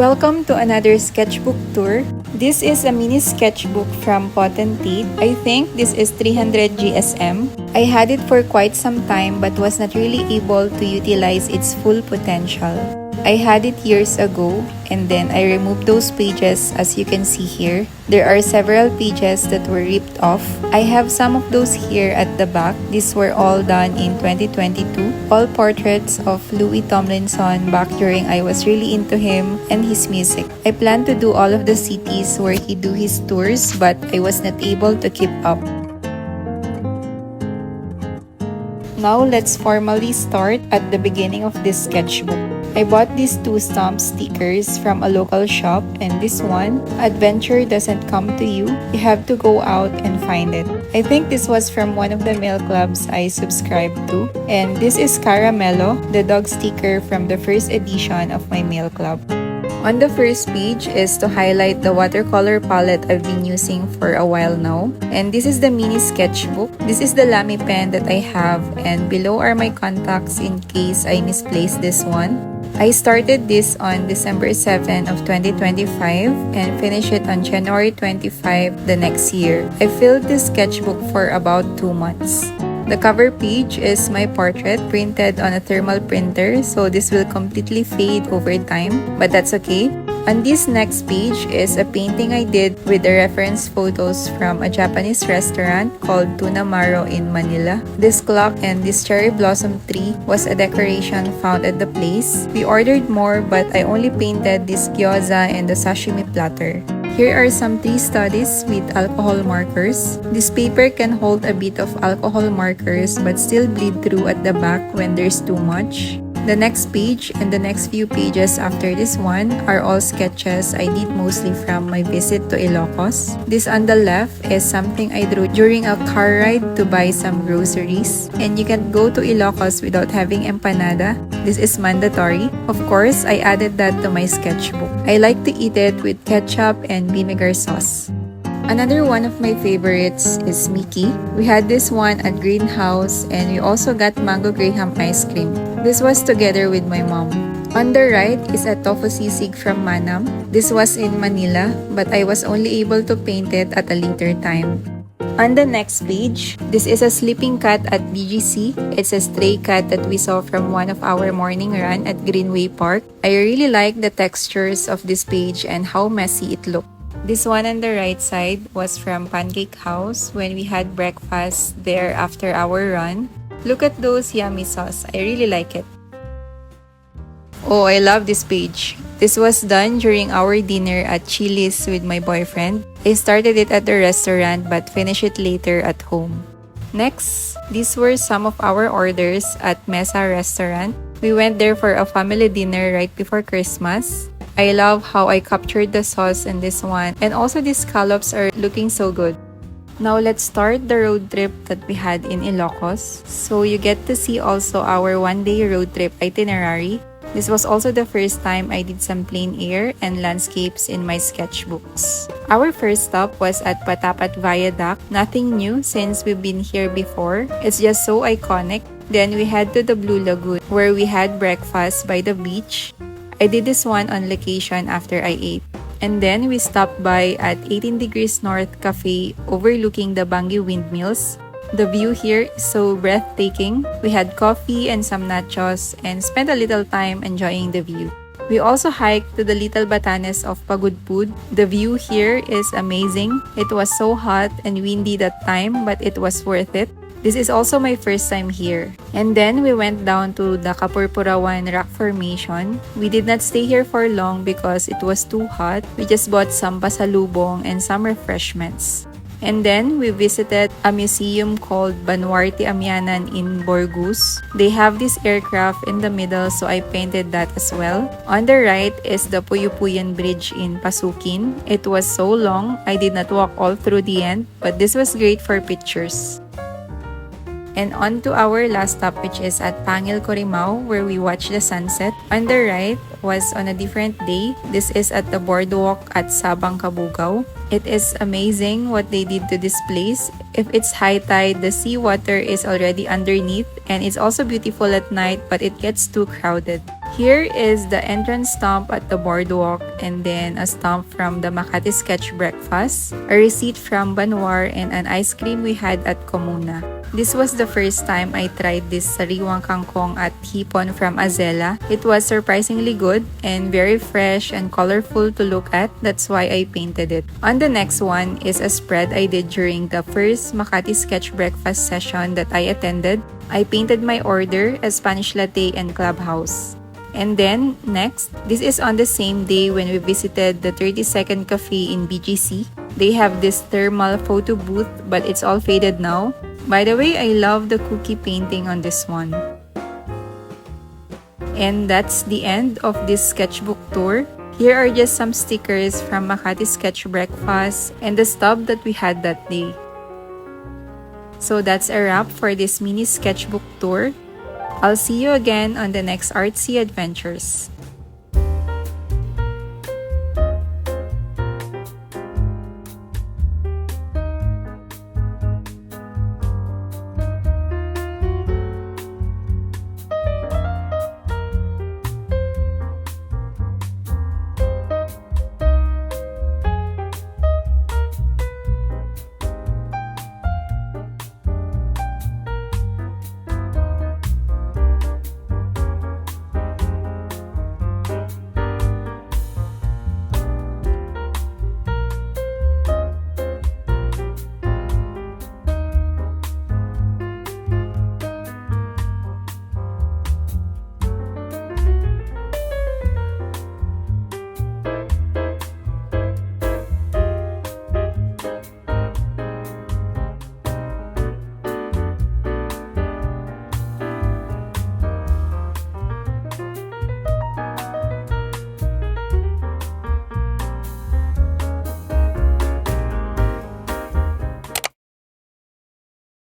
Welcome to another sketchbook tour. This is a mini sketchbook from Potentate. I think this is 300 GSM. I had it for quite some time but was not really able to utilize its full potential. I had it years ago and then I removed those pages as you can see here. There are several pages that were ripped off. I have some of those here at the back. These were all done in 2022. All portraits of Louis Tomlinson back during I was really into him and his music. I plan to do all of the cities where he do his tours but I was not able to keep up. Now let's formally start at the beginning of this sketchbook. I bought these two stamp stickers from a local shop and this one, adventure doesn't come to you, you have to go out and find it. I think this was from one of the mail clubs I subscribed to. And this is Caramello, the dog sticker from the first edition of my mail club. On the first page is to highlight the watercolor palette I've been using for a while now. And this is the mini sketchbook. This is the Lamy pen that I have and below are my contacts in case I misplace this one. I started this on December 7 of 2025 and finished it on January 25 the next year. I filled this sketchbook for about 2 months. The cover page is my portrait printed on a thermal printer, so this will completely fade over time, but that's okay. On this next page is a painting I did with the reference photos from a Japanese restaurant called Tuna Maro in Manila. This clock and this cherry blossom tree was a decoration found at the place. We ordered more but I only painted this gyoza and the sashimi platter. Here are some tree studies with alcohol markers. This paper can hold a bit of alcohol markers but still bleed through at the back when there's too much. The next page and the next few pages after this one are all sketches I did mostly from my visit to Ilocos. This on the left is something I drew during a car ride to buy some groceries. And you can't go to Ilocos without having empanada. This is mandatory. Of course, I added that to my sketchbook. I like to eat it with ketchup and vinegar sauce. Another one of my favorites is Mickey. We had this one at Greenhouse and we also got mango graham ice cream. This was together with my mom. On the right is a tofu sisig from Manam. This was in Manila but I was only able to paint it at a later time. On the next page, this is a sleeping cat at BGC. It's a stray cat that we saw from one of our morning run at Greenway Park. I really like the textures of this page and how messy it looked. This one on the right side was from Pancake House when we had breakfast there after our run. Look at those yummy sauce. I really like it. Oh, I love this page. This was done during our dinner at Chili's with my boyfriend. I started it at the restaurant but finished it later at home. Next, these were some of our orders at Mesa Restaurant. We went there for a family dinner right before Christmas. I love how I captured the sauce in this one and also these scallops are looking so good. Now let's start the road trip that we had in Ilocos. So you get to see also our one-day road trip itinerary. This was also the first time I did some plein air and landscapes in my sketchbooks. Our first stop was at Patapat Viaduct. Nothing new since we've been here before. It's just so iconic. Then we head to the Blue Lagoon where we had breakfast by the beach. I did this one on location after I ate. And then we stopped by at 18 Degrees North Cafe overlooking the Bangi Windmills. The view here is so breathtaking. We had coffee and some nachos and spent a little time enjoying the view. We also hiked to the Little Batanes of Pagudpud. The view here is amazing. It was so hot and windy that time but it was worth it. This is also my first time here. And then we went down to the Kapurpurawan Rock Formation. We did not stay here for long because it was too hot. We just bought some pasalubong and some refreshments. And then we visited a museum called Banwarte Amyanan in Borgus. They have this aircraft in the middle so I painted that as well. On the right is the Puyupuyan Bridge in Pasukin. It was so long, I did not walk all through the end, but this was great for pictures. And on to our last stop which is at Pangil Corimao where we watched the sunset. On the right was on a different day. This is at the boardwalk at Sabang Kabugao. It is amazing what they did to this place. If it's high tide, the seawater is already underneath and it's also beautiful at night but it gets too crowded. Here is the entrance stamp at the boardwalk, and then a stamp from the Makati Sketch Breakfast, a receipt from Banwar, and an ice cream we had at Comuna. This was the first time I tried this sariwang kangkong at hipon from Azela. It was surprisingly good and very fresh and colorful to look at. That's why I painted it. On the next one is a spread I did during the first Makati Sketch Breakfast session that I attended. I painted my order as Spanish Latte and Clubhouse. And then, next, this is on the same day when we visited the 30-second cafe in BGC. They have this thermal photo booth, but it's all faded now. By the way, I love the cookie painting on this one. And that's the end of this sketchbook tour. Here are just some stickers from Makati Sketch Breakfast and the stub that we had that day. So that's a wrap for this mini sketchbook tour. I'll see you again on the next artsy adventures.